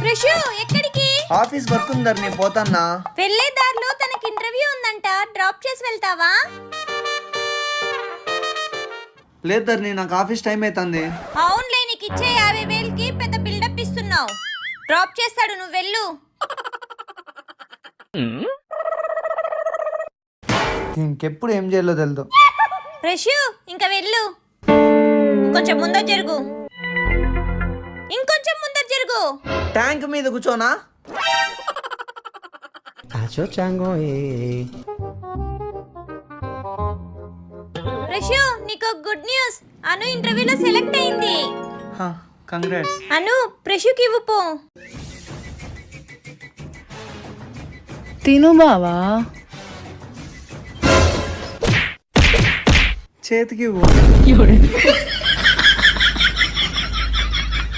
రిషు ఎక్కడికి? Office work ఉందర్ నేను పోతాన్నా. వెళ్ళే దారిలో తనకి ఇంటర్వ్యూ ఉందంట, డ్రాప్ చేసి వెళ్తావా? లేదు ధర్ని, నాకు ఆఫీస్ టైం అవుతుంది. అవునులే, నీకు ఇచ్చే 50,000కి పెద్ద బిల్డప్ ఇస్తున్నావు. డ్రాప్ చేస్తాడు, నువ్వు వెళ్ళు. ఇంకెప్పుడు ఏం చేయాలో తెలుదు. రిషు ఇంకా వెళ్ళు. కొంచెం ముందర జరుగు, ఇంకొంచెం ముందర జరుగు. ట్యాంక్ మీద కూర్చోనా? రిషు నీకు గుడ్ న్యూస్, అను ఇంటర్వ్యూలో సెలెక్ట్ అయింది. కంగ్రాట్స్. అను ప్రెషుకి ఇవ్వు పో. తిను బావా. చేతికి ఇవ్వు.